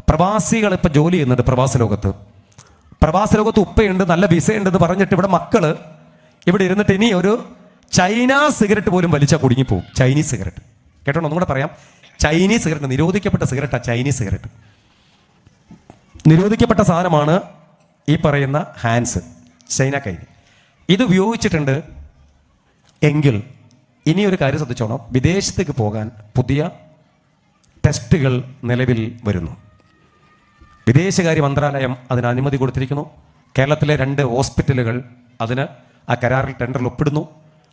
പ്രവാസികൾ ഇപ്പം ജോലി ചെയ്യുന്നുണ്ട് പ്രവാസ ലോകത്ത് ഉപ്പയുണ്ട്, നല്ല വിസയുണ്ടെന്ന് പറഞ്ഞിട്ട് ഇവിടെ മക്കള് ഇവിടെ ഇരുന്നിട്ട് ഇനി ഒരു ചൈന സിഗരറ്റ് പോലും വലിച്ചാൽ കുടുങ്ങിപ്പോവും. ചൈനീസ് സിഗരറ്റ് കേട്ടോ, ഒന്നും കൂടെ പറയാം. ചൈനീസ് സിഗരറ്റ്, നിരോധിക്കപ്പെട്ട സിഗരറ്റാണ് ചൈനീസ് സിഗരറ്റ്. നിരോധിക്കപ്പെട്ട സാധനമാണ് ഈ പറയുന്ന ഹാൻസ്, ചൈന കൈന്. ഇത് ഉപയോഗിച്ചിട്ടുണ്ട് എങ്കിൽ ഇനി ഒരു കാര്യം ശ്രദ്ധിച്ചോണം, വിദേശത്തേക്ക് പോകാൻ പുതിയ ടെസ്റ്റുകൾ നിലവിൽ വരുന്നു. വിദേശകാര്യ മന്ത്രാലയം അതിന് അനുമതി കൊടുത്തിരിക്കുന്നു. കേരളത്തിലെ 2 ഹോസ്പിറ്റലുകൾ അതിന് ആ കരാറിൽ ടെൻഡറിൽ ഒപ്പിടുന്നു.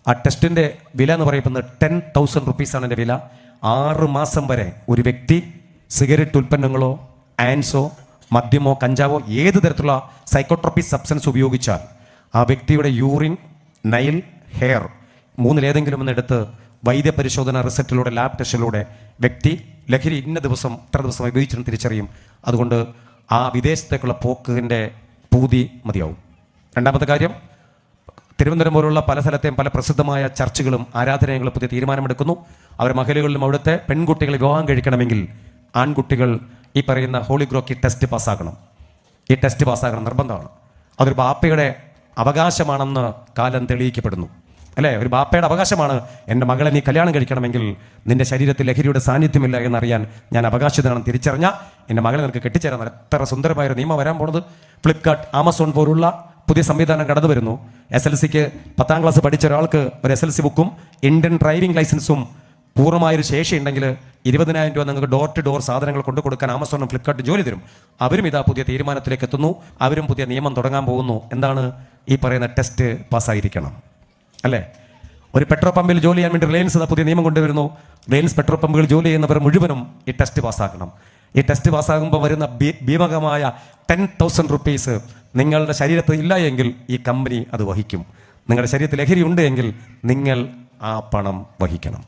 ആ ടെസ്റ്റിൻ്റെ വില എന്ന് പറയുന്നത് 10,000 റുപ്പീസാണ് എൻ്റെ വില. 6 മാസം വരെ ഒരു വ്യക്തി സിഗരറ്റ് ഉൽപ്പന്നങ്ങളോ ആൻസോ മദ്യമോ കഞ്ചാവോ ഏത് തരത്തിലുള്ള സൈക്കോട്രോപിക് സബ്സ്റ്റൻസ് ഉപയോഗിച്ചാൽ ആ വ്യക്തിയുടെ യൂറിൻ, നൈൽ, ഹെയർ 3-ലേതെങ്കിലും ഒന്നെടുത്ത് വൈദ്യപരിശോധന റിസൾട്ടിലൂടെ ലാബ് ടെസ്റ്റിലൂടെ വ്യക്തി ലഹരി ഇത്ര ദിവസം ഉപയോഗിച്ചിട്ടും തിരിച്ചറിയും. അതുകൊണ്ട് ആ വിദേശത്തേക്കുള്ള പോക്കിൻ്റെ പൂതി മതിയാവും. രണ്ടാമത്തെ കാര്യം, തിരുവനന്തപുരം പോലുള്ള പല സ്ഥലത്തെയും പല പ്രസിദ്ധമായ ചർച്ചുകളും ആരാധനാലയങ്ങളും പുതിയ തീരുമാനമെടുക്കുന്നു. അവർ മഹലുകളിലും അവിടുത്തെ പെൺകുട്ടികളെ വിവാഹം കഴിക്കണമെങ്കിൽ ആൺകുട്ടികൾ ഈ പറയുന്ന ഹോളിഗ്രോക്കി ടെസ്റ്റ് പാസ്സാക്കണം. ഈ ടെസ്റ്റ് പാസ്സാക്കണം, നിർബന്ധമാണ്. അതൊരു ബാപ്പയുടെ അവകാശമാണെന്ന് കാലം തെളിയിക്കപ്പെടുന്നു, അല്ലേ? ഒരു ബാപ്പയുടെ അവകാശമാണ്, എൻ്റെ മകളെ നീ കല്യാണം കഴിക്കണമെങ്കിൽ നിന്റെ ശരീരത്തിൽ ലഹരിയുടെ സാന്നിധ്യമില്ല എന്നറിയാൻ ഞാൻ അവകാശിതനാണെന്ന് തിരിച്ചറിഞ്ഞ എൻ്റെ മകളെ നിനക്ക് കെട്ടിച്ചേരാൻ. എത്ര സുന്ദരമായൊരു നിയമം വരാൻ പോണത്. ഫ്ലിപ്കാർട്ട്, ആമസോൺ പോലുള്ള പുതിയ സംവിധാനം കടന്നു വരുന്നു. SLCക്ക് 10ാം ക്ലാസ് പഠിച്ച ഒരാൾക്ക് ഒരു SLC ബുക്കും ഇന്ത്യൻ ഡ്രൈവിംഗ് ലൈസൻസും പൂർണ്ണമായൊരു ശേഷിയുണ്ടെങ്കിൽ 20,000 രൂപ നിങ്ങൾക്ക് ഡോർ ടു ഡോർ സാധനങ്ങൾ കൊണ്ടു കൊടുക്കാൻ ആമസോണും ഫ്ലിപ്കാർട്ടും ജോലി തരും. അവരും ഇതാ പുതിയ തീരുമാനത്തിലേക്ക് എത്തുന്നു. അവരും പുതിയ നിയമം തുടങ്ങാൻ പോകുന്നു. എന്താണ്? ഈ പറയുന്ന ടെസ്റ്റ് പാസ്സായിരിക്കണം, അല്ലേ? ഒരു പെട്രോൾ പമ്പിൽ ജോലി ചെയ്യാൻ വേണ്ടി റിലയൻസ് പുതിയ നിയമം കൊണ്ടുവരുന്നു. റിലയൻസ് പെട്രോൾ പമ്പുകൾ ജോലി ചെയ്യുന്നവർ മുഴുവനും ഈ ടെസ്റ്റ് പാസ്സാക്കണം. ഈ ടെസ്റ്റ് പാസ്സാകുമ്പോൾ വരുന്ന ഭീമകമായ 10,000 റുപ്പീസ് നിങ്ങളുടെ ശരീരത്തിൽ ഇല്ല എങ്കിൽ ഈ കമ്പനി അത് വഹിക്കും. നിങ്ങളുടെ ശരീരത്തിൽ ലഹരി ഉണ്ട് എങ്കിൽ നിങ്ങൾ ആ പണം വഹിക്കണം.